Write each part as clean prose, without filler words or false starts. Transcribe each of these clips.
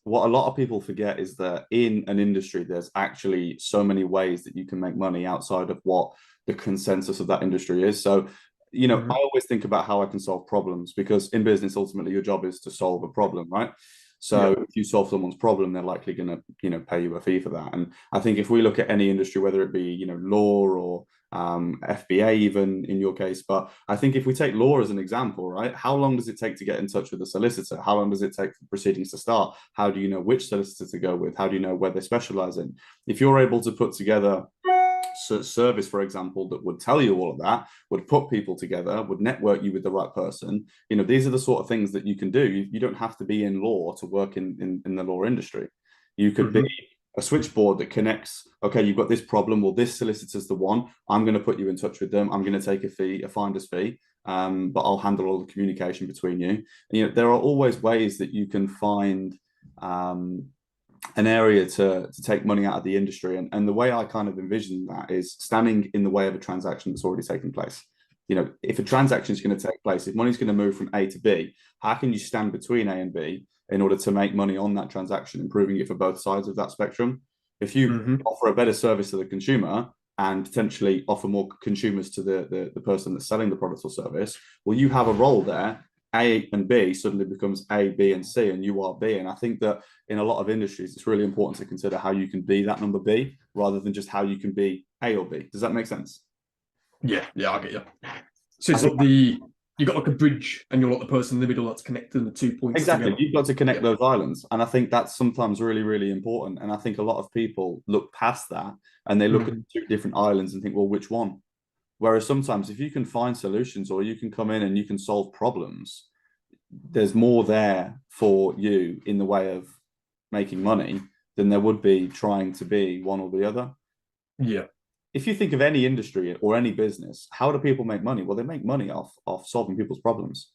what a lot of people forget is that in an industry, there's actually so many ways that you can make money outside of what the consensus of that industry is. So, I Hmm. always think about how I can solve problems because in business, ultimately, your job is to solve a problem, right? So Yeah. if you solve someone's problem, they're likely going to, pay you a fee for that. And I think if we look at any industry, whether it be, law or FBA, even in your case, but I think if we take law as an example, right? How long does it take to get in touch with a solicitor? How long does it take for proceedings to start? How do you know which solicitor to go with? How do you know where they specialize in? If you're able to put together service, for example, that would tell you all of that, would put people together, would network you with the right person. These are the sort of things that you can do. You don't have to be in law to work in the law industry. You could be Hmm. a switchboard that connects, okay, you've got this problem. Well, this solicitor's the one. I'm going to put you in touch with them. I'm going to take a fee, a finder's fee, but I'll handle all the communication between you. There are always ways that you can find um, an area to take money out of the industry. And the way I kind of envision that is standing in the way of a transaction that's already taken place. If a transaction is going to take place, if money's going to move from A to B, how can you stand between A and B in order to make money on that transaction, improving it for both sides of that spectrum? If you Hmm. offer a better service to the consumer and potentially offer more consumers to the person that's selling the product or service, well, you have a role there. A and B suddenly becomes A, B, and C, and you are B. And I think that in a lot of industries, it's really important to consider how you can be that number B rather than just how you can be A or B. Does that make sense? Yeah, yeah, I get you. So I it's think like you got like a bridge, and you're like the person in the middle that's connecting the 2 points exactly. together. You've got to connect Yeah. those islands. And I think that's sometimes really, really important. And I think a lot of people look past that and they look at Hmm. two different islands and think, well, which one? Whereas sometimes if you can find solutions or you can come in and you can solve problems, there's more there for you in the way of making money than there would be trying to be one or the other. Yeah. If you think of any industry or any business, how do people make money? Well, they make money off solving people's problems.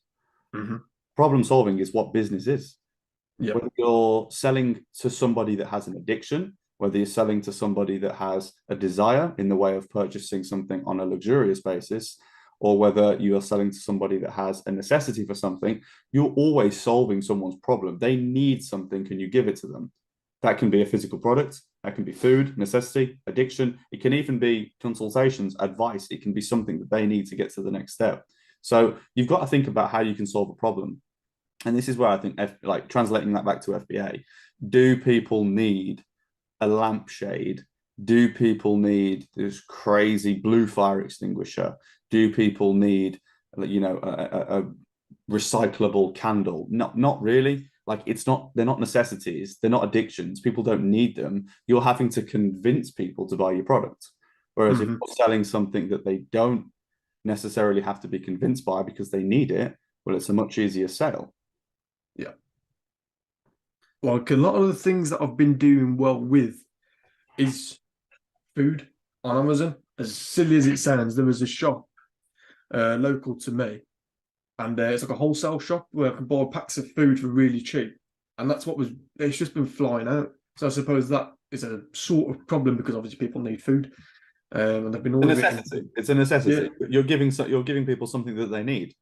Hmm. Problem solving is what business is. Yeah. Whether you're selling to somebody that has an addiction, whether you're selling to somebody that has a desire in the way of purchasing something on a luxurious basis, or whether you are selling to somebody that has a necessity for something, you're always solving someone's problem. They need something, can you give it to them? That can be a physical product, that can be food, necessity, addiction. It can even be consultations, advice. It can be something that they need to get to the next step. So you've got to think about how you can solve a problem. And this is where I think, like translating that back to FBA, do people need a lampshade? Do people need this crazy blue fire extinguisher? Do people need, a recyclable candle? Not really. Like it's not, they're not necessities, they're not addictions. People don't need them. You're having to convince people to buy your product. Whereas if Hmm. you're selling something that they don't necessarily have to be convinced by because they need it, well, it's a much easier sale. Yeah. Like a lot of the things that I've been doing well with is food on Amazon. As silly as it sounds, there was a shop local to me, and it's like a wholesale shop where I can buy packs of food for really cheap, and that's what was. It's just been flying out. So I suppose that is a sort of problem because obviously people need food, and they've been A ordering it necessity. in. It's a Yeah. necessity. You're giving people something that they need.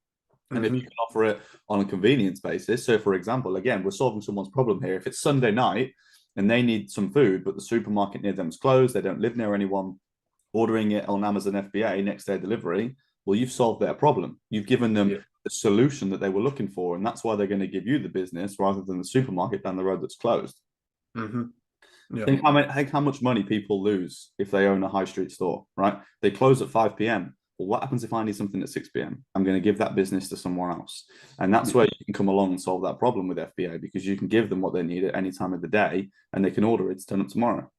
And if you Hmm. can offer it on a convenience basis, so for example, again, we're solving someone's problem here. If it's Sunday night and they need some food, but the supermarket near them is closed, they don't live near anyone, ordering it on Amazon FBA, next day delivery, well, you've solved their problem. You've given them Yeah. the solution that they were looking for. And that's why they're going to give you the business rather than the supermarket down the road that's closed. Hmm. Yeah. Think how much money people lose if they own a high street store, right? They close at 5 p.m. Well, what happens if I need something at 6 p.m.? I'm going to give that business to someone else. And that's Yeah. where you can come along and solve that problem with FBA because you can give them what they need at any time of the day and they can order it to turn up tomorrow.